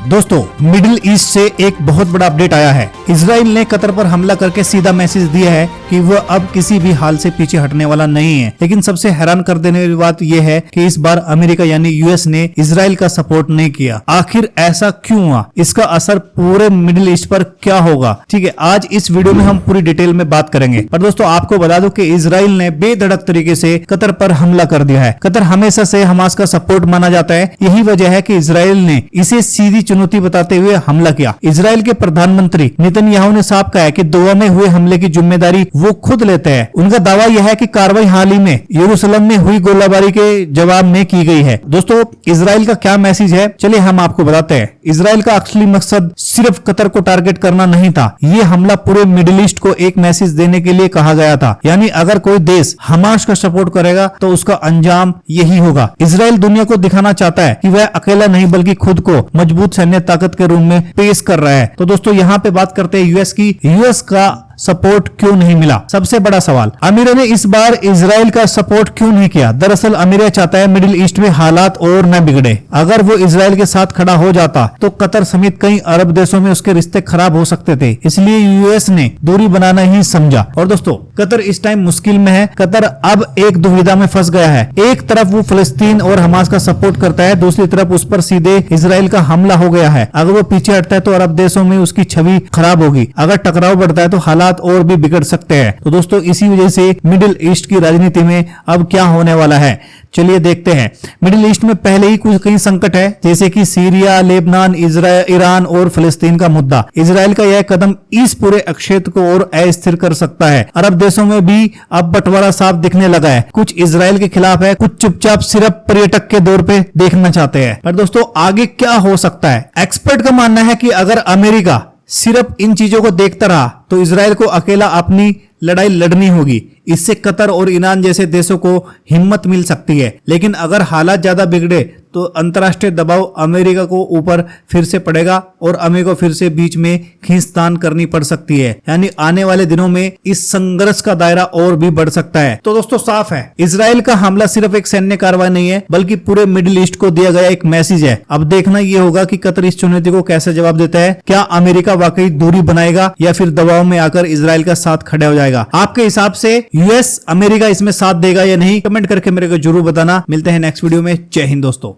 दोस्तों, middle east से एक बहुत बड़ा अपडेट आया है। इजराइल ने कतर पर हमला करके सीधा मैसेज दिया है कि वह अब किसी भी हाल से पीछे हटने वाला नहीं है। लेकिन सबसे हैरान कर देने वाली बात यह है कि इस बार अमेरिका यानी यूएस ने इजराइल का सपोर्ट नहीं किया। आखिर ऐसा क्यों हुआ? इसका असर पूरे मिडिल ईस्ट पर क्या होगा? ठीक है, आज इस वीडियो में हम पूरी डिटेल में बात करेंगे। पर दोस्तों, आपको बता दो कि इजराइल ने बेधड़क तरीके से कतर पर हमला कर दिया है। कतर हमेशा से हमास का सपोर्ट माना जाता है। यही वजह है कि इजराइल ने इसे सीधी चुनौती बताते हुए हमला किया। इजराइल के प्रधानमंत्री नेतन्याहू ने साफ कहा है कि दोहा में हुए हमले की जिम्मेदारी वो खुद लेते हैं। उनका दावा यह है कि कार्रवाई हाल ही में यरूशलेम में हुई गोलाबारी के जवाब में की गई है। दोस्तों, इजराइल का क्या मैसेज है, चलिए हम आपको बताते हैं। इजराइल का असली मकसद सिर्फ कतर को टारगेट करना नहीं था। ये हमला पूरे मिडिल ईस्ट को एक मैसेज देने के लिए कहा गया था। यानी अगर कोई देश हमास का सपोर्ट करेगा तो उसका अंजाम यही होगा। इजराइल दुनिया को दिखाना चाहता है कि वह अकेला नहीं बल्कि खुद को मजबूत सैन्य ताकत के रूप में पेश कर रहा है। तो दोस्तों, यहाँ पे बात करते हैं यूएस की। यूएस का सपोर्ट क्यों नहीं मिला? सबसे बड़ा सवाल, अमेरिका ने इस बार इजराइल का सपोर्ट क्यों नहीं किया? दरअसल अमेरिका चाहता है मिडिल ईस्ट में हालात और न बिगड़े। अगर वो इजराइल के साथ खड़ा हो जाता तो कतर समेत कई अरब देशों में उसके रिश्ते खराब हो सकते थे। इसलिए यूएस ने दूरी बनाना ही समझा। और दोस्तों, कतर इस टाइम मुश्किल में है। कतर अब एक दुविधा में फंस गया है। एक तरफ वो फलस्तीन और हमास का सपोर्ट करता है, दूसरी तरफ उस पर सीधे इजराइल का हमला हो गया है। अगर वो पीछे हटता है तो अरब देशों में उसकी छवि खराब होगी। अगर टकराव बढ़ता है तो हालात और भी बिगड़ सकते हैं। तो दोस्तों, इसी वजह से मिडिल ईस्ट की राजनीति में अब क्या होने वाला है, चलिए देखते हैं। मिडिल ईस्ट में पहले ही कुछ कई संकट है, जैसे कि सीरिया, लेबनान, ईरान और फिलिस्तीन का मुद्दा। इजराइल का यह कदम इस पूरे क्षेत्र को और अस्थिर कर सकता है। अरब देशों में भी अब बंटवारा साफ दिखने लगा है। कुछ इजराइल के खिलाफ है, कुछ चुपचाप सिर्फ पर्यटक के दौर पे देखना चाहते हैं। पर दोस्तों, आगे क्या हो सकता है? एक्सपर्ट का मानना है कि अगर अमेरिका सिर्फ इन चीजों को देखता रहा तो इजराइल को अकेला अपनी लड़ाई लड़नी होगी। इससे कतर और ईरान जैसे देशों को हिम्मत मिल सकती है। लेकिन अगर हालात ज्यादा बिगड़े तो अंतर्राष्ट्रीय दबाव अमेरिका को ऊपर फिर से पड़ेगा और अमेरिका को फिर से बीच में खींचतान करनी पड़ सकती है। यानी आने वाले दिनों में इस संघर्ष का दायरा और भी बढ़ सकता है। तो दोस्तों, साफ है, इजराइल का हमला सिर्फ एक सैन्य कार्रवाई नहीं है, बल्कि पूरे मिडिल ईस्ट को दिया गया एक मैसेज है। अब देखना यह होगा कि कतर इस चुनौती को कैसे जवाब देता है। क्या अमेरिका वाकई दूरी बनाएगा या फिर दबाव में आकर इजराइल का साथ खड़े हो जाएगा? आपके हिसाब से यूएस, अमेरिका इसमें साथ देगा या नहीं? कमेंट करके मेरे को जरूर बताना। मिलते हैं नेक्स्ट वीडियो में। जय हिंद दोस्तों।